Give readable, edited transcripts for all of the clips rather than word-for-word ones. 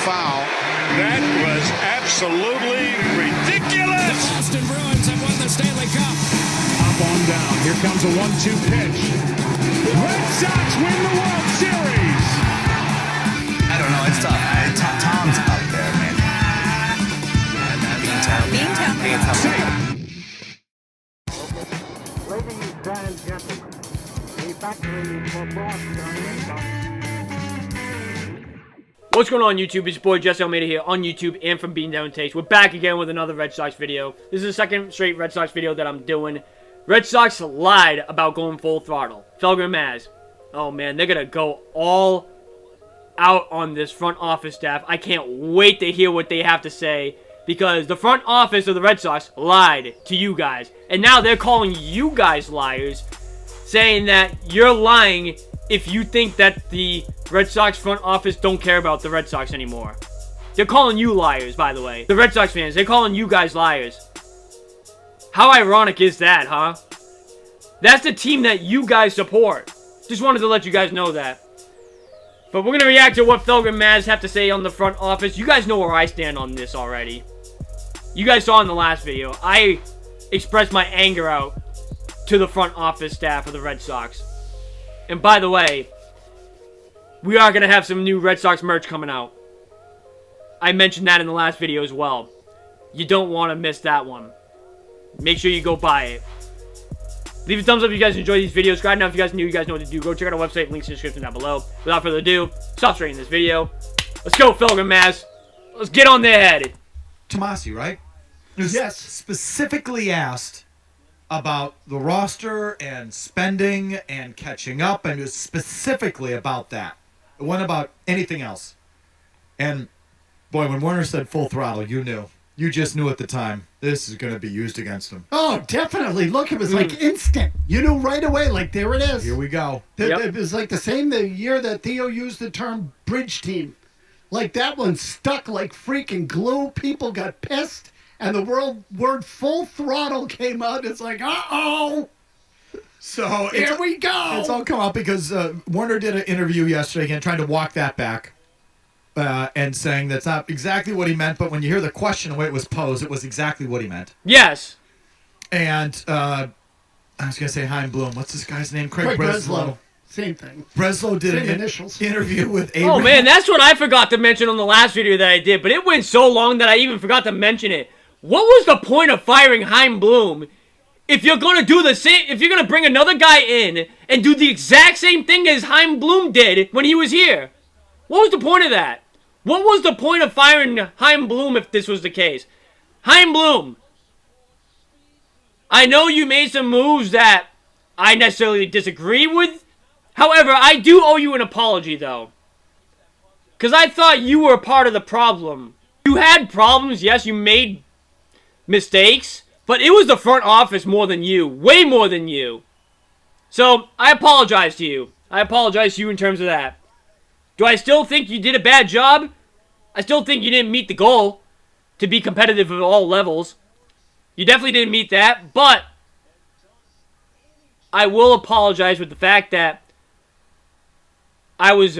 foul. That was absolutely ridiculous. The Boston Bruins have won the Stanley Cup. Up on down. Here comes a 1-2 pitch. Red Sox win the World Series. I don't know. It's tough. Tom's up there, man. Being tough. Ladies and gentlemen, the factory for Boston. What's going on YouTube? It's your boy Jesse Almeida here on YouTube and from Beandown Takes. We're back again with another Red Sox video. This is the second straight Red Sox video that I'm doing. Red Sox lied about going full throttle. FELGER and MAZZ. Oh man, they're going to go all out on this front office staff. I can't wait to hear what they have to say, because the front office of the Red Sox lied to you guys. And now they're calling you guys liars, saying that you're lying if you think that the Red Sox front office don't care about the Red Sox anymore. They're calling you liars, by the way. The Red Sox fans, they're calling you guys liars. How ironic is that, huh? That's the team that you guys support. Just wanted to let you guys know that. But we're going to react to what FELGER and MAZZ have to say on the front office. You guys know where I stand on this already. You guys saw in the last video, I expressed my anger out to the front office staff of the Red Sox. And by the way, we are going to have some new Red Sox merch coming out. I mentioned that in the last video as well. You don't want to miss that one. Make sure you go buy it. Leave a thumbs up if you guys enjoy these videos. Right now, if you guys are new, you guys know what to do. Go check out our website. Links in the description down below. Without further ado, stop straight in this video. Let's go, FELGER and MAZZ. Let's get on their head. Tomasi, right? Yes. Specifically asked about the roster and spending and catching up, and it was specifically about that. It wasn't about anything else. And boy, when Warner said full throttle, you knew. You just knew at the time this is going to be used against him. Oh, definitely. Look, it was like instant. You knew right away, like, there it is. Here we go. It was like the year that Theo used the term bridge team. Like, that one stuck like freaking glue. People got pissed, and the word full throttle came out. It's like, uh-oh. So Here we go. It's all come up because Warner did an interview yesterday again, trying to walk that back. And saying that's not exactly what he meant, but when you hear the question, the way it was posed, it was exactly what he meant. Yes. And I was going to say Hein Bloom. What's this guy's name? Craig Breslow. Same thing. Breslow did Same an initials. interview with Abraham. Oh man, that's what I forgot to mention on the last video that I did, but it went so long that I even forgot to mention it. What was the point of firing Hein Bloom if you're going to do the same, if you're going to bring another guy in and do the exact same thing as Hein Bloom did when he was here? What was the point of that? What was the point of firing Hein Bloom if this was the case? Hein Bloom, I know you made some moves that I necessarily disagree with. However, I do owe you an apology, though. Because I thought you were a part of the problem. You had problems, yes, you made mistakes, but it was the front office more than you. Way more than you. So, I apologize to you. I apologize to you in terms of that. Do I still think you did a bad job? I still think you didn't meet the goal to be competitive at all levels. You definitely didn't meet that, but I will apologize with the fact that I was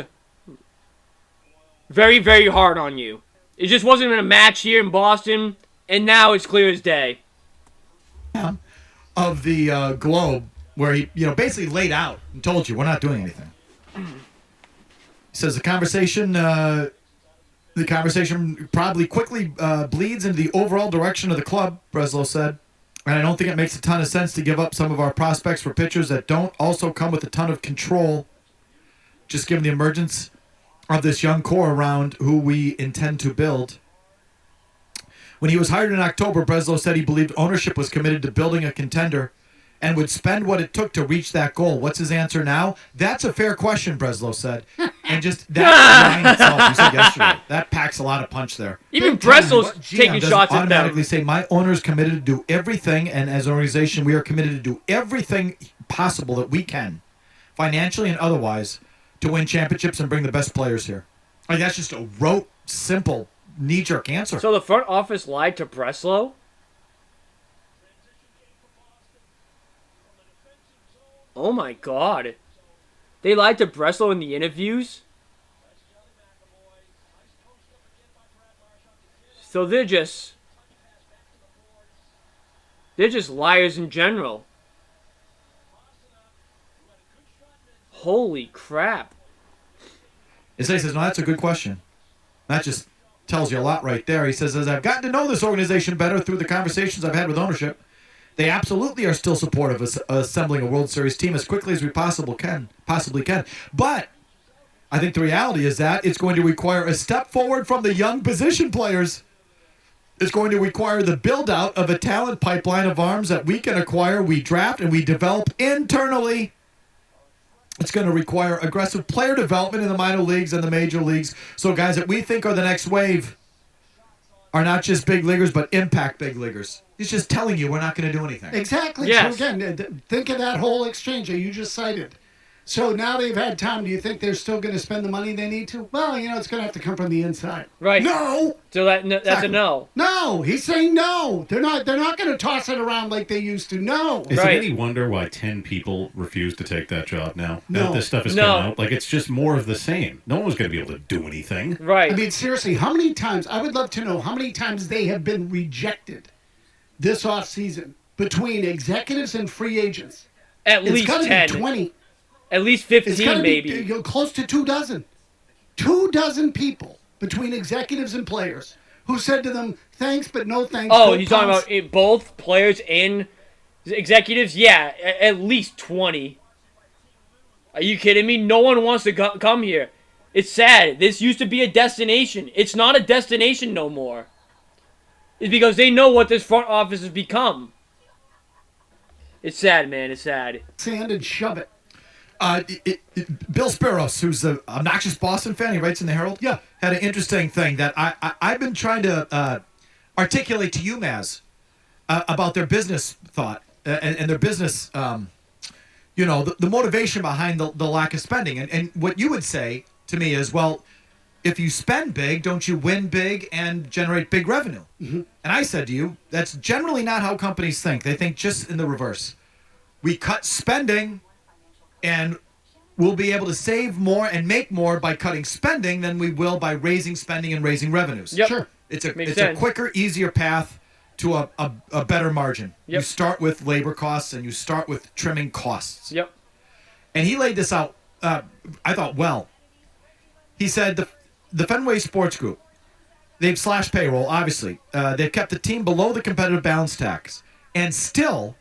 very, very hard on you. It just wasn't in a match here in Boston, and now it's clear as day. Of the Globe, where he basically laid out and told you, we're not doing anything. He says the conversation probably quickly bleeds into the overall direction of the club, Breslow said. And I don't think it makes a ton of sense to give up some of our prospects for pitchers that don't also come with a ton of control, just given the emergence of this young core around who we intend to build. When he was hired in October, Breslow said he believed ownership was committed to building a contender and would spend what it took to reach that goal. What's his answer now? That's a fair question, Breslow said. And just that line itself, you said yesterday, that packs a lot of punch there. Even Breslow's taking shots at them. Automatically say, my owner is committed to do everything, and as an organization, we are committed to do everything possible that we can, financially and otherwise, to win championships and bring the best players here. Like, that's just a rote, simple, knee-jerk answer. So the front office lied to Breslow? Oh my god. They lied to Breslow in the interviews? So they're just liars in general. Holy crap. Isaiah says, no, that's a good question. That just tells you a lot right there. He says, as I've gotten to know this organization better through the conversations I've had with ownership, they absolutely are still supportive of assembling a World Series team as quickly as we possibly can. But I think the reality is that it's going to require a step forward from the young position players. It's going to require the build-out of a talent pipeline of arms that we can acquire, we draft, and we develop internally. It's going to require aggressive player development in the minor leagues and the major leagues. So guys that we think are the next wave are not just big leaguers, but impact big leaguers. He's just telling you we're not going to do anything. Exactly. Yes. So again, think of that whole exchange that you just cited. So now they've had time. Do you think they're still going to spend the money they need to? Well, it's going to have to come from the inside. Right. No. So that's a no. No, he's saying no. They're not going to toss it around like they used to. No. Is Right. it any wonder why 10 people refuse to take that job now? No. That this stuff is No. coming out. Like, it's just more of the same. No one was going to be able to do anything. Right. I mean, seriously, how many times? I would love to know how many times they have been rejected this offseason between executives and free agents. At It's least got to 10. be 20. At least It's 15, got to maybe. be close to 24. 24 people between executives and players who said to them, thanks, but no thanks. Oh, go you're talking Pounce." about both players and executives? Yeah, at least 20. Are you kidding me? No one wants to come here. It's sad. This used to be a destination. It's not a destination no more. It's because they know what this front office has become. It's sad, man. It's sad. Sand and shove it. Bill Spiros, who's an obnoxious Boston fan, he writes in the Herald, had an interesting thing that I've been trying to articulate to you, Maz, about their business thought and their business, the motivation behind the lack of spending. And what you would say to me is, well, if you spend big, don't you win big and generate big revenue? Mm-hmm. And I said to you, that's generally not how companies think. They think just in the reverse. We cut spending, and we'll be able to save more and make more by cutting spending than we will by raising spending and raising revenues. Yep. Sure. It's Makes a sense. quicker, easier path to a better margin. Yep. You start with labor costs and you start with trimming costs. Yep. And he laid this out, I thought, well. He said the Fenway Sports Group, they've slashed payroll, obviously. They've kept the team below the competitive balance tax and still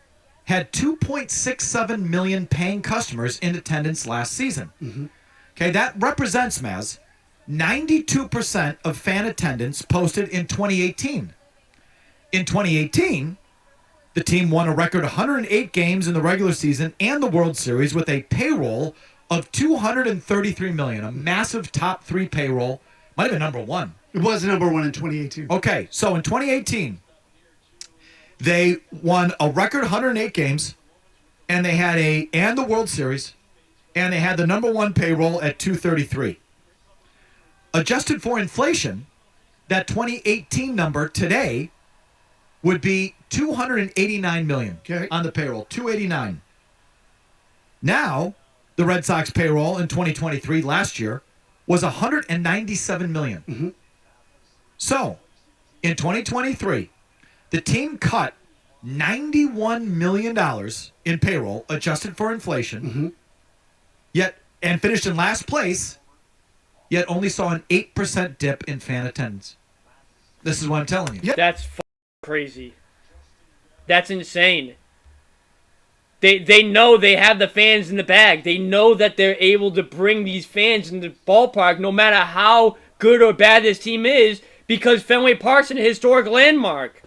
had 2.67 million paying customers in attendance last season. Mm-hmm. Okay, that represents, Maz, 92% of fan attendance posted in 2018. In 2018, the team won a record 108 games in the regular season and the World Series with a payroll of $233 million, a massive top three payroll. Might have been number one. It was number one in 2018. Okay, so in 2018, they won a record 108 games, and they had the World Series, and they had the number one payroll at 233. Adjusted for inflation, that 2018 number today would be 289 million on the payroll. 289. Now, the Red Sox payroll in 2023 last year was 197 million. Mm-hmm. So, in 2023, the team cut $91 million in payroll, adjusted for inflation, and finished in last place, yet only saw an 8% dip in fan attendance. This is what I'm telling you. Yep. That's crazy. That's insane. They know they have the fans in the bag. They know that they're able to bring these fans in the ballpark no matter how good or bad this team is, because Fenway Park's an historic landmark.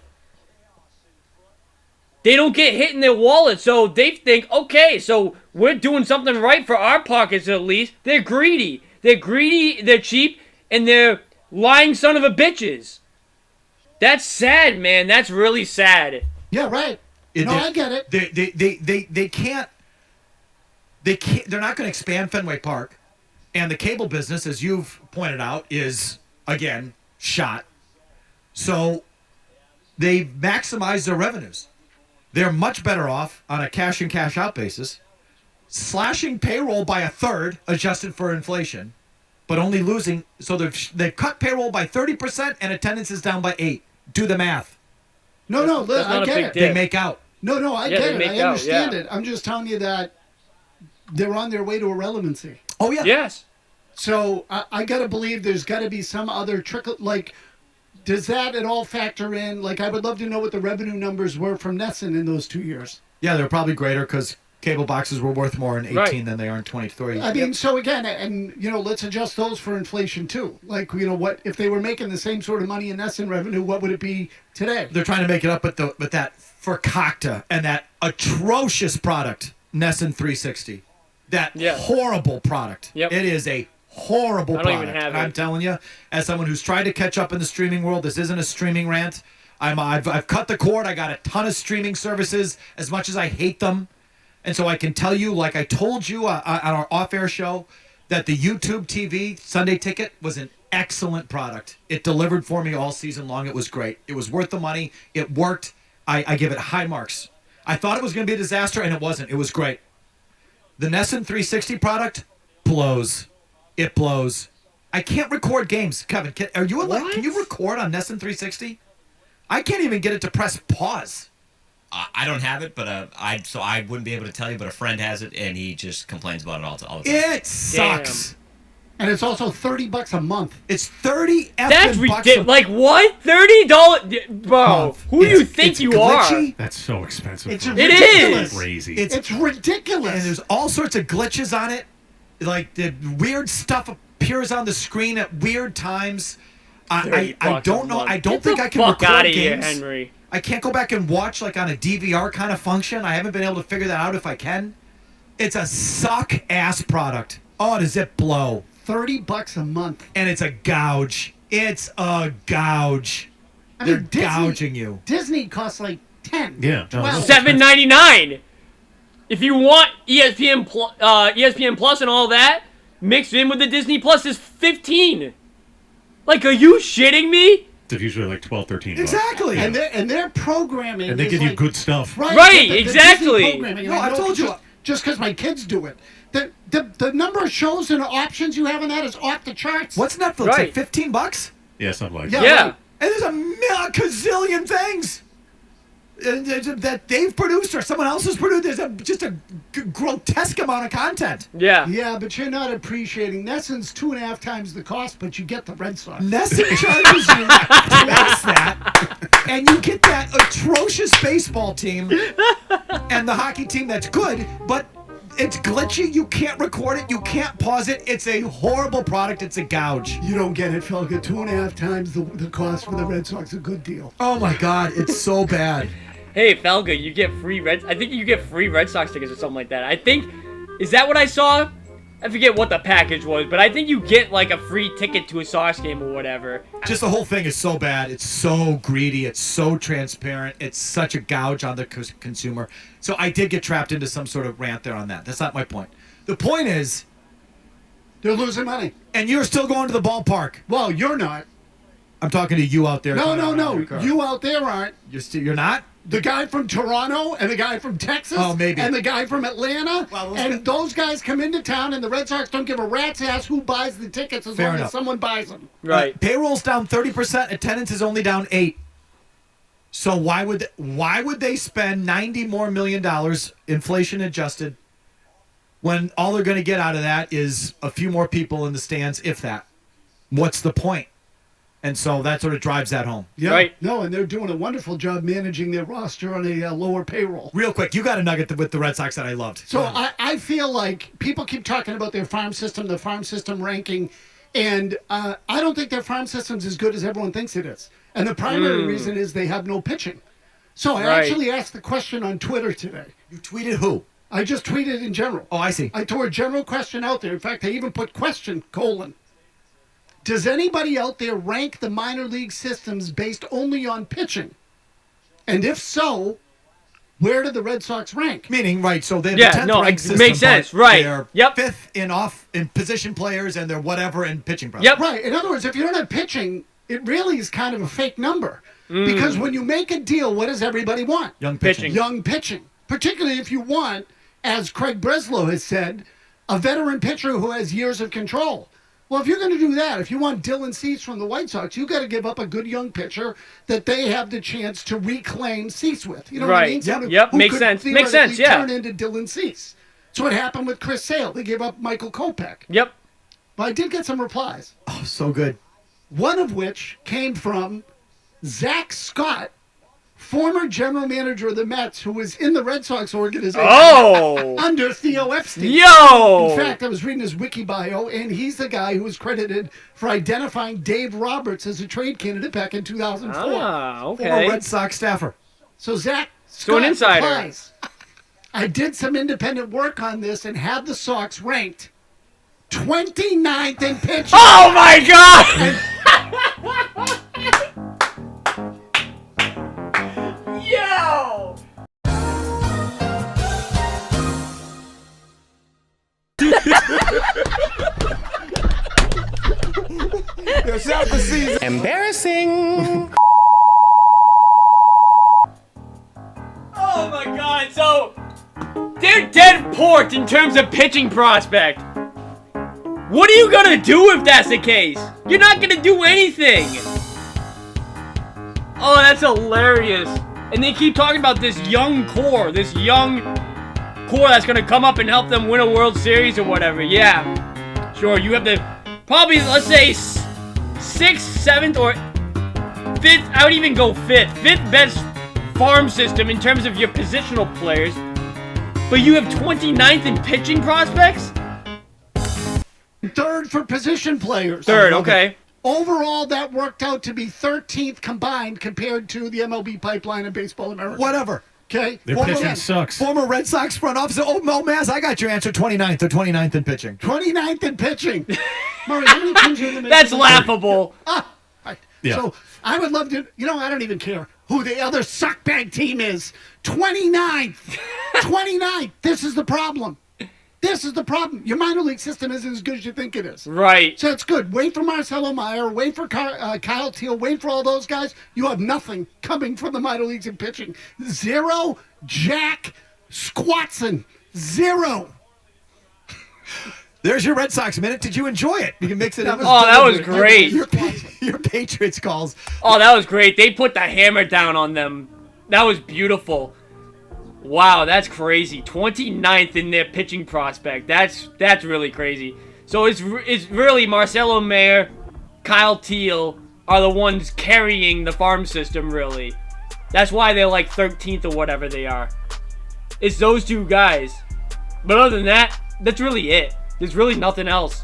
They don't get hit in their wallet, so they think, okay, so we're doing something right for our pockets at least. They're greedy. They're greedy, they're cheap, and they're lying son of a bitches. That's sad, man. That's really sad. Yeah, right. I get it. They can't. They're not going to expand Fenway Park, and the cable business, as you've pointed out, is again shot. So they maximize their revenues. They're much better off on a cash in, cash out basis, slashing payroll by a third, adjusted for inflation, but only losing. So they've cut payroll by 30% and attendance is down by 8. Do the math. No, That's not I a get big it. dip. They make out. No, I Yeah, get they it. make I out, understand yeah. it. I'm just telling you that they're on their way to irrelevancy. Oh, yeah. Yes. So I got to believe there's got to be some other trickle. Like, does that at all factor in? Like, I would love to know what the revenue numbers were from Nesson in those 2 years. Yeah, they're probably greater because cable boxes were worth more in 18 Right. than they are in 23. I mean, so again, and let's adjust those for inflation too. Like, what if they were making the same sort of money in Nesson revenue? What would it be today? They're trying to make it up with that Fakakta and that atrocious product, Nesson 360. That Yeah. horrible product. Yep. It is a horrible I don't even product. have And I'm it. telling you, as someone who's tried to catch up in the streaming world, this isn't a streaming rant. I've cut the cord. I got a ton of streaming services, as much as I hate them. And so I can tell you, like I told you on our off-air show, that the YouTube TV Sunday Ticket was an excellent product. It delivered for me all season long. It was great. It was worth the money. It worked. I give it high marks. I thought it was going to be a disaster, and it wasn't. It was great. The Nesson 360 product blows. It blows. I can't record games. Kevin, are you allowed? What? Can you record on Nesson 360? I can't even get it to press pause. I don't have it, but I wouldn't be able to tell you. But a friend has it, and he just complains about it all the time. It sucks. And it's also $30 a month. It's 30 That's effing bucks ridiculous. Like what? $30, bro? month. Who do you It's- think it's you glitchy. are? That's so expensive. It's for It ridiculous. is. crazy. It's ridiculous. And there's all sorts of glitches on it. Like the weird stuff appears on the screen at weird times. I $30 don't a know. month. I don't Get think the I can fuck record outta here, games. Henry. I can't go back and watch like on a DVR kind of function. I haven't been able to figure that out if I can. It's a suck ass product. Oh, does it blow? $30 a month. And it's a gouge. It's a gouge. I They're mean, Disney, gouging you. Disney costs like 10. Yeah, no, 12. $7.99. If you want ESPN Plus and all that mixed in with the Disney Plus is $15. Like, are you shitting me? It's usually like 12, 13 bucks. Exactly. And their programming And they is give you like- good stuff. Right, the exactly. Disney programming, and No, I I've know told you. Just because my kids do it. The number of shows and options you have in that is off the charts. What's Netflix? Right. Like $15? Yeah, something like Yeah. that. Yeah. right. And there's a gazillion things that they've produced or someone else has produced. There's just a grotesque amount of content. Yeah. Yeah, but you're not appreciating. Nesson's 2.5 times the cost, but you get the Red Sox. Nesson charges you twice that, and you get that atrocious baseball team and the hockey team that's good, but it's glitchy. You can't record it. You can't pause it. It's a horrible product. It's a gouge. You don't get it, Felga. 2.5 times the cost for the Red Sox. A good deal. Oh my God, it's so bad. Hey, Felga, you get free I think you get free Red Sox tickets or something like that. I think, is that what I saw? I forget what the package was, but I think you get like a free ticket to a Sox game or whatever. Just the whole thing is so bad. It's so greedy. It's so transparent. It's such a gouge on the consumer. So I did get trapped into some sort of rant there on that. That's not my point. The point is, They're losing money. and you're still going to the ballpark. Well, you're not. I'm talking to you out there. No. Your car. You out there aren't. You're not? The guy from Toronto and the guy from Texas Oh, maybe. and the guy from Atlanta. Well, and those guys come into town and the Red Sox don't give a rat's ass who buys the tickets as Fair long enough. as someone buys them. Right. Payroll's down 30%. Attendance is only down 8%. So why would they spend $90 more million, inflation adjusted, when all they're going to get out of that is a few more people in the stands, if that? What's the point? And so that sort of drives that home. Yeah. Right. No, and they're doing a wonderful job managing their roster on a lower payroll. Real quick, you got a nugget with the Red Sox that I loved. So Go ahead. I feel like people keep talking about their farm system, the farm system ranking, and I don't think their farm system's as good as everyone thinks it is. And the primary reason is they have no pitching. So I Right. actually asked the question on Twitter today. You tweeted who? I just tweeted in general. Oh, I see. I threw a general question out there. In fact, I even put question, : does anybody out there rank the minor league systems based only on pitching? And if so, where do the Red Sox rank? Meaning, right, so they're Yeah, the 10th no, ranked it system, makes sense, but right. They're Yep. 5th in position players and they're whatever in pitching. Probably. Yep. Right. In other words, if you don't have pitching, it really is kind of a fake number. Because when you make a deal, what does everybody want? Young pitching. Pitching. Young pitching. Particularly if you want, as Craig Breslow has said, a veteran pitcher who has years of control. Well, if you're going to do that, if you want Dylan Cease from the White Sox, you got to give up a good young pitcher that they have the chance to reclaim Cease with. You know what I mean? Right. Someone Yep. who Makes could sense. Makes sense. theoretically Yeah. turn into Dylan Cease. That's what happened with Chris Sale. They gave up Michael Kopech. Yep. But I did get some replies. Oh, so good. One of which came from Zach Scott, former general manager of the Mets, who was in the Red Sox organization under Theo Epstein. Yo! In fact, I was reading his wiki bio, and he's the guy who was credited for identifying Dave Roberts as a trade candidate back in 2004. Ah, okay. Former Red Sox staffer. So Zach So an Scott insider. replies, I did some independent work on this and had the Sox ranked 29th in pitching. Oh my God! Yo! Embarrassing. Oh my God! So they're dead port in terms of pitching prospect. What are you gonna do if that's the case? You're not gonna do anything. Oh, that's hilarious. And they keep talking about this young core that's gonna come up and help them win a World Series or whatever. Yeah, sure. You have the probably, let's say, 6th, 7th, or 5th. I would even go 5th. 5th best farm system in terms of your positional players. But you have 29th in pitching prospects? Third for position players. Third, okay. Overall, that worked out to be 13th combined compared to the MLB pipeline and Baseball America. Whatever. Okay? Their Former- pitching sucks. Former Red Sox front office. Oh, MAZZ, I got your answer. 29th. They're 29th in pitching. 29th in pitching. Murray, how many teams are in the major That's league? laughable. Right. Yeah. So I would love to, I don't even care who the other suckbag team is. 29th. 29th. This is the problem. This is the problem. Your minor league system isn't as good as you think it is. Right. So it's good. Wait for Marcelo Meyer. Wait for Kyle Teal. Wait for all those guys. You have nothing coming from the minor leagues in pitching. Zero. Jack Squatson. Zero. There's your Red Sox minute. Did you enjoy it? You can mix it up. Oh, that was great. Your Patriots calls. Oh, that was great. They put the hammer down on them. That was beautiful. Wow, that's crazy. 29th in their pitching prospect. That's really crazy. So it's really Marcelo Mayer, Kyle Teal are the ones carrying the farm system, really. That's why they're like 13th or whatever they are. It's those two guys. But other than that, that's really it. There's really nothing else.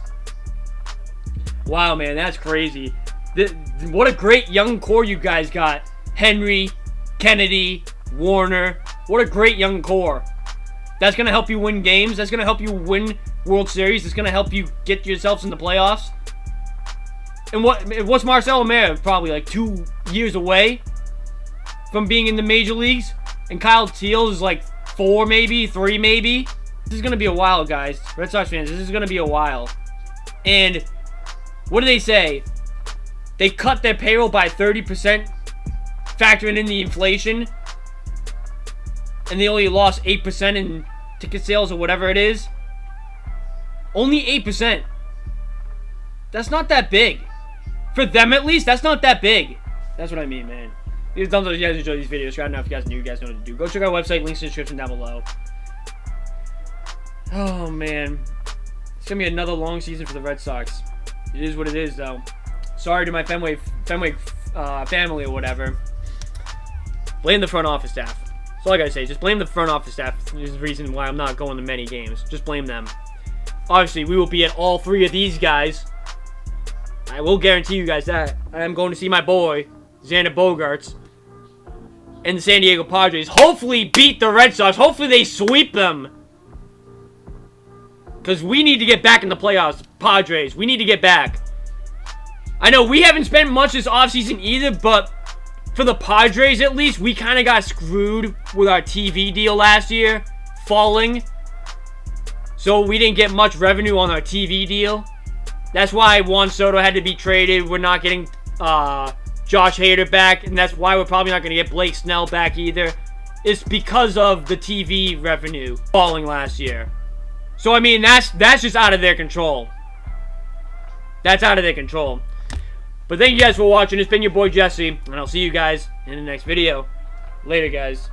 Wow, man, that's crazy. What a great young core you guys got. Henry, Kennedy, Warner. What a great young core. That's going to help you win games. That's going to help you win World Series. It's going to help you get yourselves in the playoffs. And what's Marcelo Mayer? Probably like 2 years away from being in the major leagues. And Kyle Teal is like 4 maybe, 3 maybe. This is going to be a while, guys. Red Sox fans, this is going to be a while. And what do they say? They cut their payroll by 30%, factoring in the inflation. And they only lost 8% in ticket sales or whatever it is. Only 8%. That's not that big. For them, at least, that's not that big. That's what I mean, man. Thumbs up if you guys enjoy these videos. Subscribe now if you guys are new. You guys know what to do. Go check our website. Links in the description down below. Oh, man. It's going to be another long season for the Red Sox. It is what it is, though. Sorry to my Fenway family or whatever. Blame the front office staff. That's all I gotta say. Just blame the front office staff. There's the reason why I'm not going to many games. Just blame them. Obviously, we will be at all 3 of these guys. I will guarantee you guys that. I am going to see my boy, Xander Bogaerts, and the San Diego Padres. Hopefully beat the Red Sox. Hopefully they sweep them. Because we need to get back in the playoffs, Padres. We need to get back. I know we haven't spent much this offseason either, but for the Padres, at least, we kind of got screwed with our TV deal last year, falling. So we didn't get much revenue on our TV deal. That's why Juan Soto had to be traded. We're not getting Josh Hader back, and that's why we're probably not going to get Blake Snell back either. It's because of the TV revenue falling last year. So, I mean, that's just out of their control. That's out of their control. But thank you guys for watching. It's been your boy Jesse, and I'll see you guys in the next video. Later, guys.